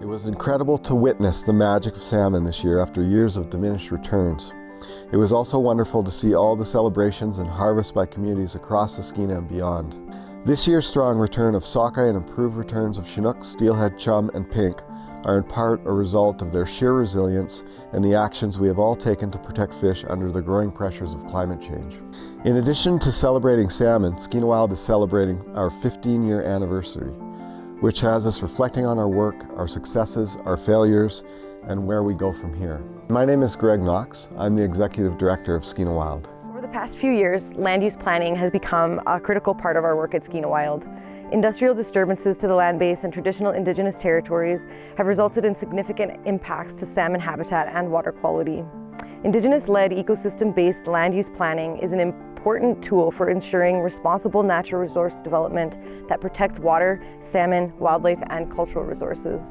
It was incredible to witness the magic of salmon this year after years of diminished returns. It was also wonderful to see all the celebrations and harvests by communities across the Skeena and beyond. This year's strong return of sockeye and improved returns of chinook, steelhead, chum, and pink are in part a result of their sheer resilience and the actions we have all taken to protect fish under the growing pressures of climate change. In addition to celebrating salmon, SkeenaWild is celebrating our 15-year anniversary, which has us reflecting on our work, our successes, our failures, and where we go from here. My name is Greg Knox. I'm the Executive Director of SkeenaWild. Over the past few years, land use planning has become a critical part of our work at SkeenaWild. Industrial disturbances to the land base and traditional Indigenous territories have resulted in significant impacts to salmon habitat and water quality. Indigenous-led ecosystem-based land use planning is an important tool for ensuring responsible natural resource development that protects water, salmon, wildlife, and cultural resources.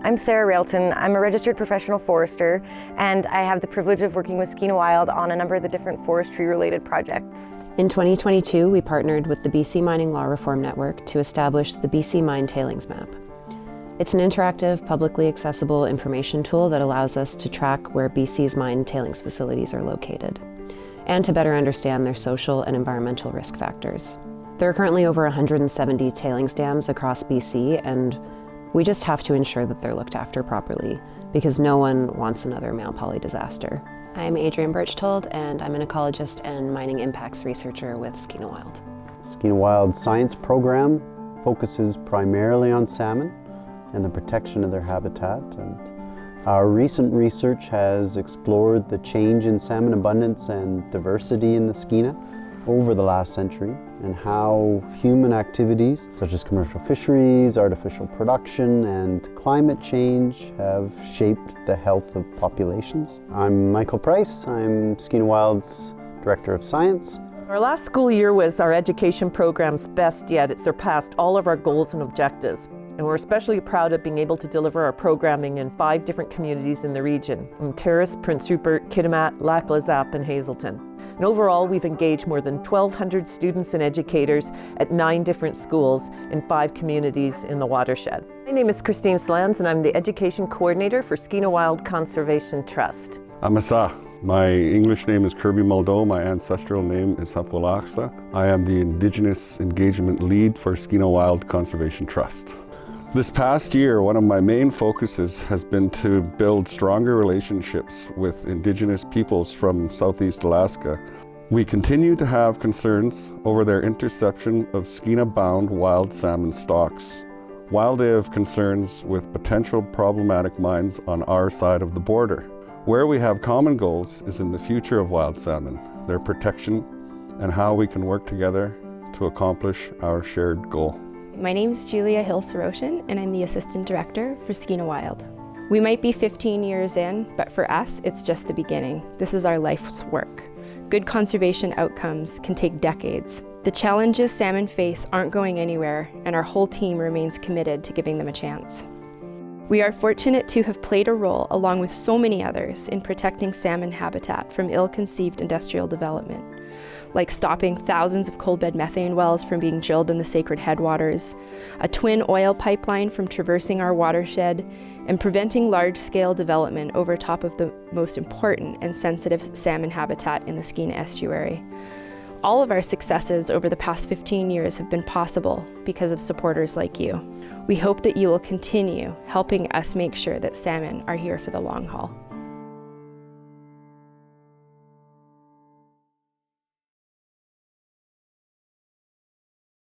I'm Sarah Railton. I'm a registered professional forester, and I have the privilege of working with SkeenaWild on a number of the different forestry-related projects. In 2022, we partnered with the BC Mining Law Reform Network to establish the BC Mine Tailings Map. It's an interactive, publicly accessible information tool that allows us to track where BC's mine tailings facilities are located, and to better understand their social and environmental risk factors. There are currently over 170 tailings dams across BC, and we just have to ensure that they're looked after properly, because no one wants another Mount Poly disaster. I'm Adrienne Birchtold, and I'm an ecologist and mining impacts researcher with SkeenaWild. SkeenaWild's science program focuses primarily on salmon and the protection of their habitat. And our recent research has explored the change in salmon abundance and diversity in the Skeena over the last century, and how human activities such as commercial fisheries, artificial production, and climate change have shaped the health of populations. I'm Michael Price. I'm SkeenaWild's Director of Science. Our last school year was our education program's best yet. It surpassed all of our goals and objectives. And we're especially proud of being able to deliver our programming in 5 different communities in the region: in Terrace, Prince Rupert, Kitimat, Lac La Zappe, and Hazelton. And overall, we've engaged more than 1,200 students and educators at 9 different schools in 5 communities in the watershed. My name is Christine Slans, and I'm the Education Coordinator for SkeenaWild Conservation Trust. Amasa. My English name is Kirby Muldoe. My ancestral name is Hapwalaksa. I am the Indigenous Engagement Lead for SkeenaWild Conservation Trust. This past year, one of my main focuses has been to build stronger relationships with Indigenous peoples from Southeast Alaska. We continue to have concerns over their interception of Skeena-bound wild salmon stocks, while they have concerns with potential problematic mines on our side of the border. Where we have common goals is in the future of wild salmon, their protection, and how we can work together to accomplish our shared goal. My name is Julia Hill-Soroshin, and I'm the Assistant Director for SkeenaWild. We might be 15 years in, but for us, it's just the beginning. This is our life's work. Good conservation outcomes can take decades. The challenges salmon face aren't going anywhere, and our whole team remains committed to giving them a chance. We are fortunate to have played a role, along with so many others, in protecting salmon habitat from ill-conceived industrial development, like stopping thousands of coalbed methane wells from being drilled in the sacred headwaters, a twin oil pipeline from traversing our watershed, and preventing large-scale development over top of the most important and sensitive salmon habitat in the Skeena estuary. All of our successes over the past 15 years have been possible because of supporters like you. We hope that you will continue helping us make sure that salmon are here for the long haul.